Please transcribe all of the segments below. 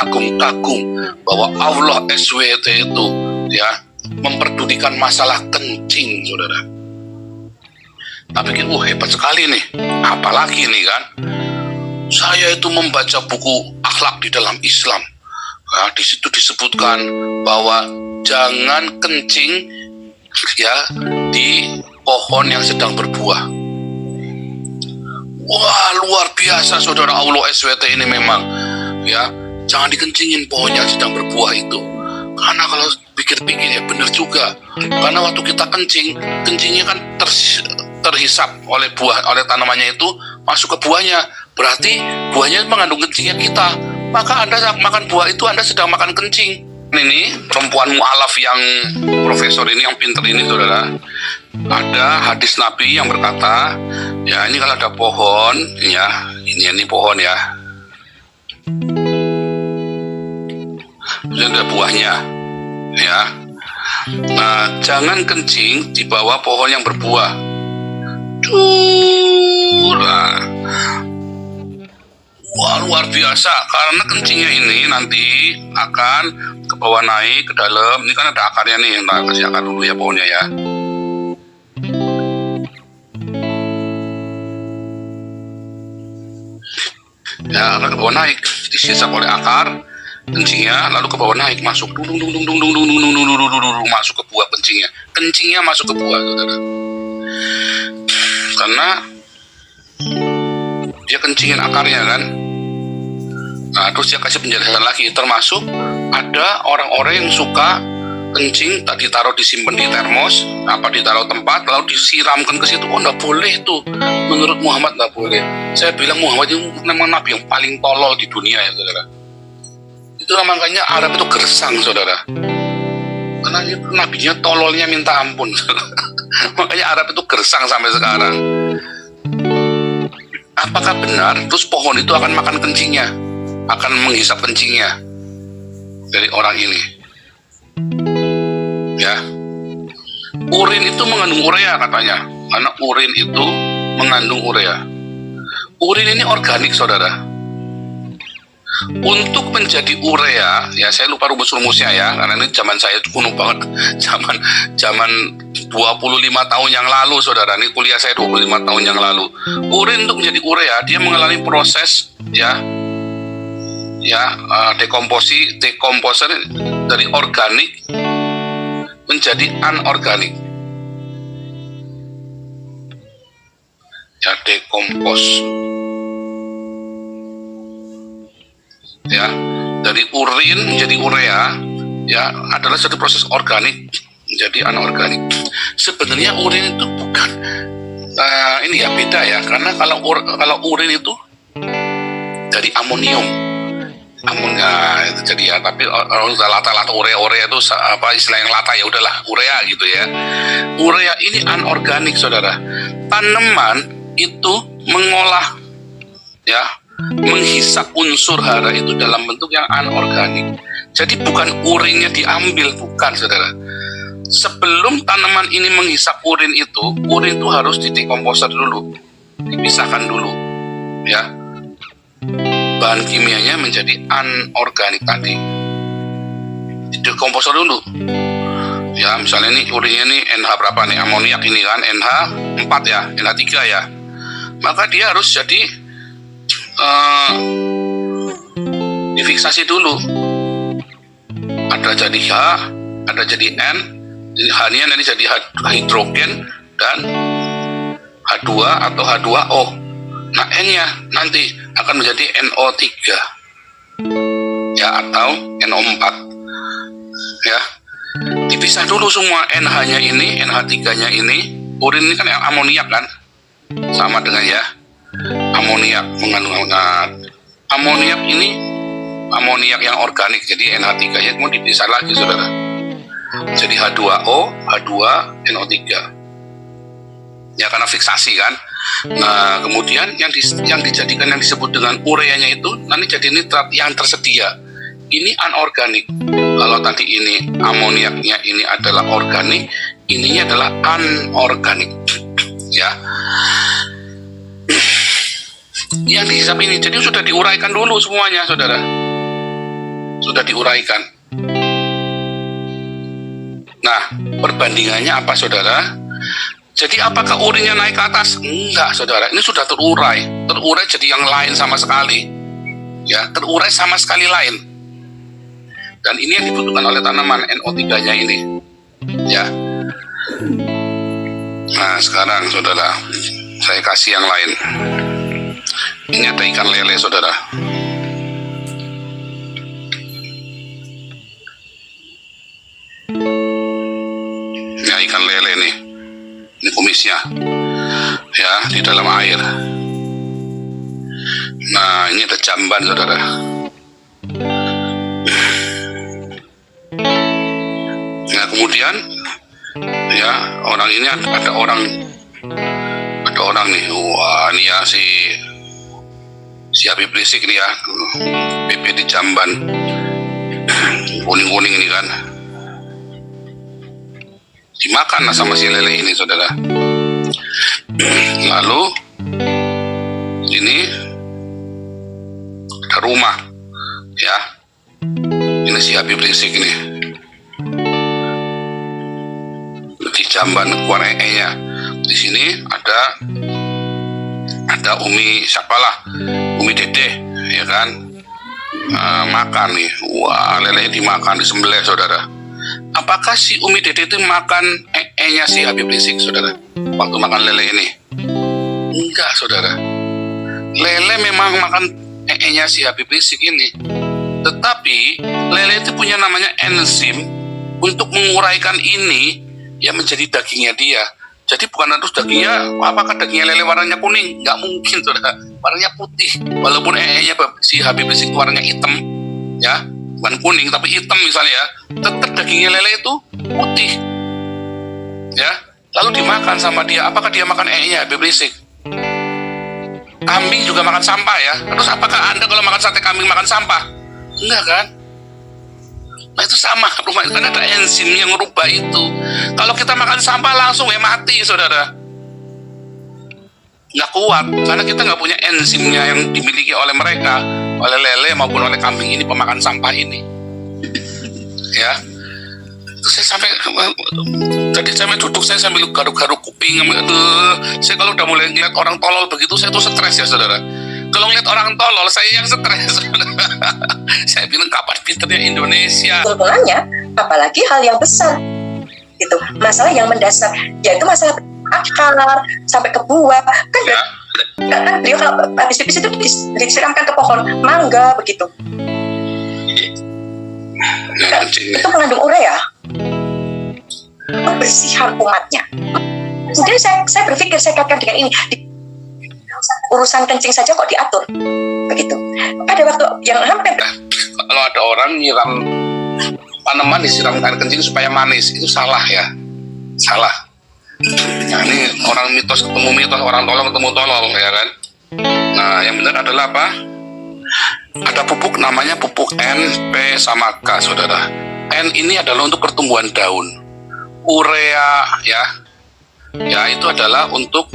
kagum-kagum bahwa Allah SWT itu ya memperdulikan masalah kencing, saudara. Tapi pikir, hebat sekali nih. Apalagi nih kan, saya itu membaca buku akhlak di dalam Islam. Nah, di situ disebutkan bahwa jangan kencing ya di pohon yang sedang berbuah. Wah, luar biasa saudara, Allah SWT ini memang ya, jangan dikencingin pohon yang sedang berbuah itu. Karena kalau pikir-pikir ya benar juga. Karena waktu kita kencingnya kan terhisap oleh buah, oleh tanamannya itu masuk ke buahnya. Berarti buahnya mengandung kencingnya kita. Maka Anda makan buah itu Anda sedang makan kencing. Ini perempuan mu'alaf yang profesor ini, yang pinter ini saudara, ada hadis Nabi yang berkata, ya ini kalau ada pohon, ya ini pohon ya, ini ada buahnya, ya. Nah, jangan kencing di bawah pohon yang berbuah. Wah, luar biasa, karena kencingnya ini nanti akan ke bawah naik ke dalam. Ini kan ada akarnya nih, kita kasih akar dulu ya pohonnya ya. Ya, akan ke bawah naik, disisap oleh akar kencingnya, lalu ke bawah naik, masuk masuk ke buah kencingnya masuk ke buah, saudara. Karena dia kencingin akarnya kan. Nah, terus dia kasih penjelasan lagi, termasuk ada orang-orang yang suka kencing tadi taruh disimpan di termos, ditaruh tempat lalu disiramkan ke situ. Enggak boleh tuh. Menurut Muhammad enggak boleh. Saya bilang Muhammad itu memang nabi yang paling tolol di dunia ya, saudara. Itulah makanya Arab itu gersang, saudara. Karena itu nabinya tololnya minta ampun. Makanya Arab itu gersang sampai sekarang. Apakah benar terus pohon itu akan makan kencingnya, akan menghisap kencingnya dari orang ini? Ya, urin itu mengandung urea katanya, karena urin itu mengandung urea. Urin ini organik, saudara. Untuk menjadi urea, ya saya lupa rumus-rumusnya ya, karena ini zaman saya kuno banget, zaman 25 tahun yang lalu, saudara. Ini kuliah saya 25 tahun yang lalu. Urin untuk menjadi urea, dia mengalami proses dekomposer dari organik menjadi anorganik. Ya, dekompos. Ya, dari urin menjadi urea, ya adalah satu proses organik menjadi anorganik. Sebenarnya urin itu bukan ini ya, beda ya, karena kalau urin itu dari amonium itu jadi ya, tapi lata urea itu apa istilah yang lata, ya udahlah urea gitu ya. Urea ini anorganik, saudara. Tanaman itu mengolah ya, menghisap unsur hara itu dalam bentuk yang anorganik. Jadi bukan urinnya diambil, bukan, saudara. Sebelum tanaman ini menghisap urin itu harus didekomposer dulu, dipisahkan dulu, ya. Bahan kimianya menjadi anorganik tadi, didekomposer dulu. Ya, misalnya ini urinnya nih NH berapa nih, amoniak ini kan NH4 ya, NH3 ya. Maka dia harus jadi difiksasi dulu. Ada jadi H, ada jadi N. Jadi H-nya nanti jadi hidrogen dan H2 atau H2O. Nah, N-nya nanti akan menjadi NO3 ya, atau NO4 ya. Dipisah dulu semua, NH-nya ini, NH3-nya ini. Urin ini kan amoniak kan, sama dengan ya amoniak, mengandung amoniak ini amoniak yang organik, jadi NH3-nya mau dipisah lagi, saudara. Jadi H2O, H2NO3 ya, karena fiksasi kan. Nah, kemudian yang dijadikan yang disebut dengan ureanya itu nanti jadi nitrat yang tersedia. Ini anorganik. Kalau tadi ini amoniaknya ini adalah organik, ininya adalah anorganik ya. Yang dihisap ini jadi sudah diuraikan dulu semuanya, saudara. sudah diuraikan. Nah, perbandingannya apa saudara? Jadi apakah urinnya naik ke atas? Enggak saudara, ini sudah terurai jadi yang lain sama sekali. Ya, terurai sama sekali lain. Dan ini yang dibutuhkan oleh tanaman, NO3-nya ini. Ya. Nah, sekarang saudara, saya kasih yang lain. Ini ada ikan lele saudara. Ya, ikan lele nih. Ini kumisnya. Ya, di dalam air. Nah, ini ada jamban saudara. Nah, kemudian ya, orang ini ada orang nih. Wah, ini ya si Habib Rizik ini ya. PP di jamban. Kuning-kuning ini kan. Dimakan lah sama si lele ini saudara. Lalu ini ada rumah ya, ini si Habib Rizik ini di jamban keluar nya. Di sini ada Umi siapalah, Umi Dede ya kan, makan nih. Wah, lele dimakan, disembelih saudara. Apakah si Umi Dede itu makan nya si Habib Rizik saudara waktu makan lele ini? Enggak saudara. Lele memang makan nya si Habib Rizik ini, tetapi lele itu punya namanya enzim untuk menguraikan ini ya menjadi dagingnya dia. Jadi bukan terus dagingnya, apakah dagingnya lele warnanya kuning? Nggak mungkin saudara, warnanya putih. Walaupun nya si Habib Rizik warnanya hitam ya, bukan kuning tapi hitam misalnya ya, tetap dagingnya lele itu putih ya. Lalu dimakan sama dia. Apakah dia makan nya Habib Rizik? Kambing juga makan sampah ya. Terus apakah Anda kalau makan sate kambing makan sampah? Enggak kan? Nah, itu sama rumah, kan ada enzim yang merubah itu. Kalau kita makan sampah langsung mati saudara, nggak kuat, karena kita nggak punya enzimnya yang dimiliki oleh mereka, oleh lele maupun oleh kambing ini, pemakan sampah ini ya. Itu saya sampai tadi saya duduk, saya sambil garuk-garuk kuping. Saya kalau udah mulai ngeliat orang tolol begitu, saya tuh stres ya saudara. Kalau ngeliat orang tolol, saya yang stres. Saya bilang kapan pinternya Indonesia. Kesimpulannya, apalagi hal yang besar, gitu. Masalah yang mendasar, yaitu masalah akar sampai ke buah. Kan ya. Kan beliau kalau habis itu disiramkan ke pohon mangga begitu. Ya, itu mengandung urea, kebersihan umatnya. Jadi saya berpikir, saya kaitkan dengan ini. Urusan kencing saja kok diatur begitu. Pada waktu yang hampir, kalau ada orang nyiram tanaman disiram air kencing supaya manis, itu salah ya, salah. Nah, ini orang mitos ketemu mitos, orang tolol ketemu tolol ya kan. Nah, yang benar adalah apa? Ada pupuk namanya pupuk N, P, sama K saudara. N ini adalah untuk pertumbuhan daun. Urea ya itu adalah untuk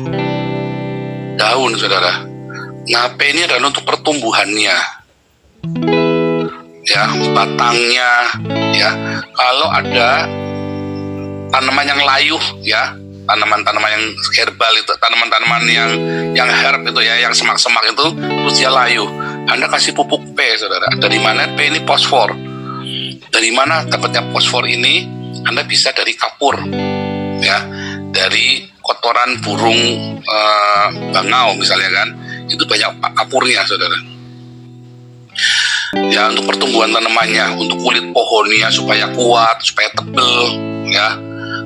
daun saudara. Nah, P ini adalah untuk pertumbuhannya ya, batangnya ya. Kalau ada tanaman yang layu ya, tanaman-tanaman yang herbal itu, tanaman-tanaman yang herb itu ya, yang semak-semak itu, terus dia layu, Anda kasih pupuk P saudara. Dari mana P ini? Fosfor. Dari mana dapatnya fosfor ini? Anda bisa dari kapur ya, dari kotoran burung bangau misalnya kan, itu banyak kapurnya saudara ya, untuk pertumbuhan tanamannya, untuk kulit pohonnya supaya kuat, supaya tebel ya.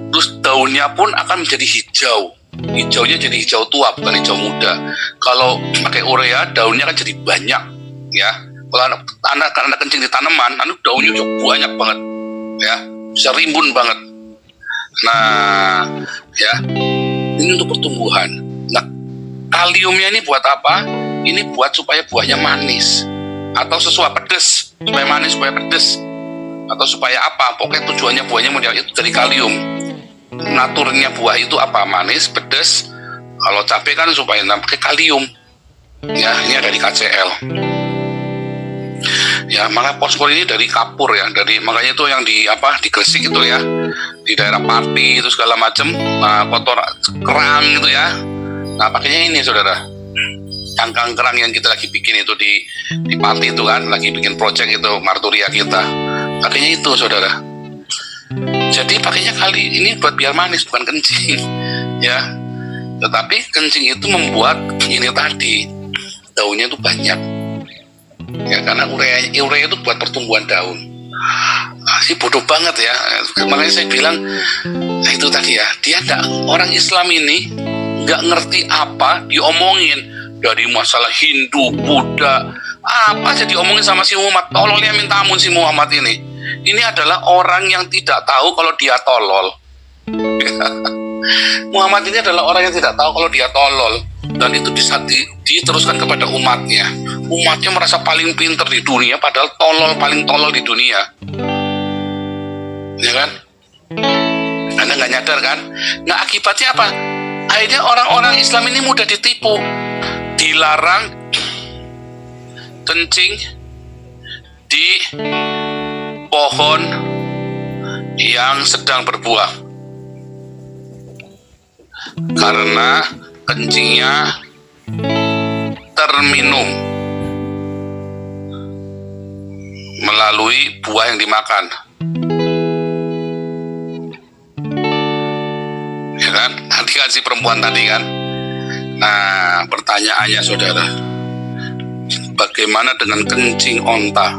Terus daunnya pun akan menjadi hijau, hijaunya jadi hijau tua bukan hijau muda. Kalau pakai urea daunnya kan jadi banyak ya. Kalau Anda kencing di tanaman, daunnya banyak banget ya, bisa rimbun banget. Nah ya, ini untuk pertumbuhan. Nah, kaliumnya ini buat apa? Ini buat supaya buahnya manis, atau sesuai pedes, supaya manis, supaya pedes, atau supaya apa? Pokoknya tujuannya buahnya model itu dari kalium. Naturnya buah itu apa? Manis, pedes. Kalau cabai kan supaya pakai kalium. Ya, ini ada di KCL. Ya, maka fosfor ini dari kapur ya, makanya itu yang di di Gresik itu ya, di daerah Pati itu segala macam, kotor kerang gitu ya. Nah, pakainya ini saudara, cangkang kerang yang kita lagi bikin itu di Pati itu kan, lagi bikin project itu marturia kita, pakainya itu saudara. Jadi pakainya kali ini buat biar manis, bukan kencing ya. Tetapi kencing itu membuat ini tadi, daunnya itu banyak ya, karena urea itu buat pertumbuhan daun. Sih bodoh banget ya, makanya saya bilang, nah itu tadi ya, dia orang Islam ini nggak ngerti apa diomongin, dari masalah Hindu, Buddha, apa aja diomongin sama si Muhammad. Tololnya minta ampun si Muhammad ini. Ini adalah orang yang tidak tahu kalau dia tolol. Muhammad ini adalah orang yang tidak tahu kalau dia tolol, dan itu diteruskan kepada umatnya. Umatnya merasa paling pinter di dunia, padahal paling tolol di dunia. Ya kan? Anda nggak nyadar kan? Nah, akibatnya apa? Akhirnya orang-orang Islam ini mudah ditipu. Dilarang kencing di pohon yang sedang berbuah, karena kencingnya terminum melalui buah yang dimakan. Ya kan? Tadi kan si perempuan tadi kan. Nah, pertanyaannya saudara, bagaimana dengan kencing onta?